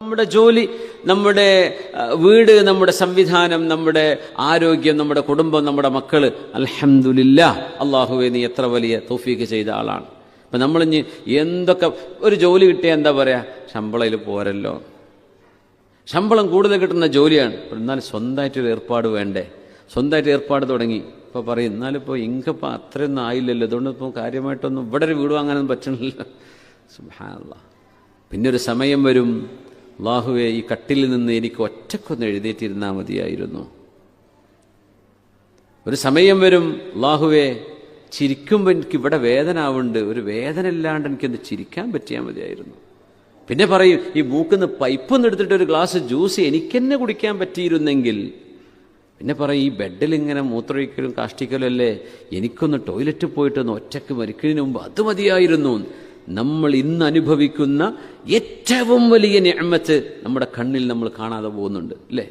നമ്മുടെ ജോലി, നമ്മുടെ വീട്, നമ്മുടെ സംവിധാനം, നമ്മുടെ ആരോഗ്യം, നമ്മുടെ കുടുംബം, നമ്മുടെ മക്കള്, അൽഹംദുലില്ലാഹ്, അള്ളാഹുവേ നീ എത്ര വലിയ തൗഫീഖ് ചെയ്ത ആളാണ്. അപ്പം നമ്മളിഞ്ഞ് എന്തൊക്കെ ഒരു ജോലി കിട്ടിയാൽ എന്താ പറയുക, ശമ്പളയിൽ പോരല്ലോ, ശമ്പളം കൂടുതൽ കിട്ടുന്ന ജോലിയാണ്. എന്നാൽ സ്വന്തമായിട്ടൊരു ഏർപ്പാട് വേണ്ടേ? സ്വന്തമായിട്ട് ഏർപ്പാട് തുടങ്ങി. ഇപ്പോൾ പറയും എന്നാലിപ്പോൾ ഇങ്ങപ്പോൾ അത്രയൊന്നും ആയില്ലല്ലോ, അതുകൊണ്ട് ഇപ്പോൾ കാര്യമായിട്ടൊന്നും ഇവിടെ ഒരു വീട് വാങ്ങാനൊന്നും പറ്റണില്ല. സുബ്ഹാനല്ലാഹ്. പിന്നെ ഒരു സമയം വരും, അല്ലാഹുവേ ഈ കട്ടിലിൽ നിന്ന് എനിക്ക് ഒറ്റക്കൊന്ന് എഴുന്നേറ്റിരുന്നാൽ മതിയായിരുന്നു. ഒരു സമയം വരും, അല്ലാഹുവേ ചിരിക്കുമ്പോൾ എനിക്ക് ഇവിടെ വേദന ആവുന്നുണ്ട്, ഒരു വേദന ഇല്ലാണ്ട് എനിക്കൊന്ന് ചിരിക്കാൻ പറ്റിയാൽ മതിയായിരുന്നു. പിന്നെ പറയും ഈ മൂക്കിന്ന് പൈപ്പൊന്ന് എടുത്തിട്ട് ഒരു ഗ്ലാസ് ജ്യൂസ് എനിക്കെന്നെ കുടിക്കാൻ പറ്റിയിരുന്നെങ്കിൽ. പിന്നെ പറയും ഈ ബെഡിൽ ഇങ്ങനെ മൂത്രമൊഴിക്കലും കാഷ്ടിക്കലും അല്ലേ, എനിക്കൊന്ന് ടോയ്ലറ്റ് പോയിട്ടൊന്ന് ഒറ്റക്ക് മരിക്കുന്നതിന് മുമ്പ് അത് മതിയായിരുന്നു. നമ്മൾ ഇന്ന് അനുഭവിക്കുന്ന ഏറ്റവും വലിയ നിഅമത്ത് നമ്മുടെ കണ്ണിൽ നമ്മൾ കാണാതെ പോകുന്നുണ്ട് അല്ലേ?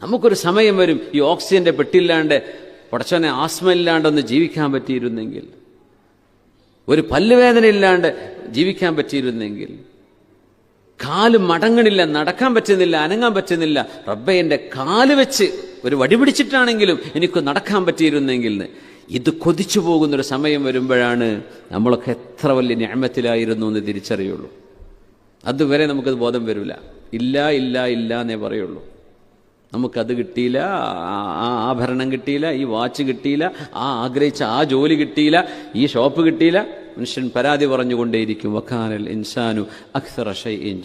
നമുക്കൊരു സമയം വരും, ഈ ഓക്സിജന്റെ പെട്ടില്ലാണ്ട്, പടച്ചോനെ ആസ്മ ഇല്ലാണ്ടൊന്ന് ജീവിക്കാൻ പറ്റിയിരുന്നെങ്കിൽ, ഒരു പല്ലുവേദന ഇല്ലാണ്ട് ജീവിക്കാൻ പറ്റിയിരുന്നെങ്കിൽ, കാല് മടങ്ങണില്ല, നടക്കാൻ പറ്റുന്നില്ല, അനങ്ങാൻ പറ്റുന്നില്ല, റബ്ബേ എൻ്റെ കാല് വെച്ച് ഒരു വടി പിടിച്ചിട്ടാണെങ്കിലും എനിക്ക് നടക്കാൻ പറ്റിയിരുന്നെങ്കിൽ. ഇത് കൊതിച്ചു പോകുന്നൊരു സമയം വരുമ്പോഴാണ് നമ്മളൊക്കെ എത്ര വലിയ നിഅമത്തിലായിരുന്നു എന്ന് തിരിച്ചറിയുള്ളൂ. അതുവരെ നമുക്കത് ബോധം വരില്ല. ഇല്ല ഇല്ല ഇല്ല എന്നേ പറയുള്ളൂ. നമുക്കത് കിട്ടിയില്ല, ആ ആഭരണം കിട്ടിയില്ല, ഈ വാച്ച് കിട്ടിയില്ല, ആഗ്രഹിച്ച ആ ജോലി കിട്ടിയില്ല, ഈ ഷോപ്പ് കിട്ടിയില്ല. മനുഷ്യൻ പരാതി പറഞ്ഞുകൊണ്ടേയിരിക്കും. വകാനൽ ഇൻസാനു അക്സറ ഷൈഇൻ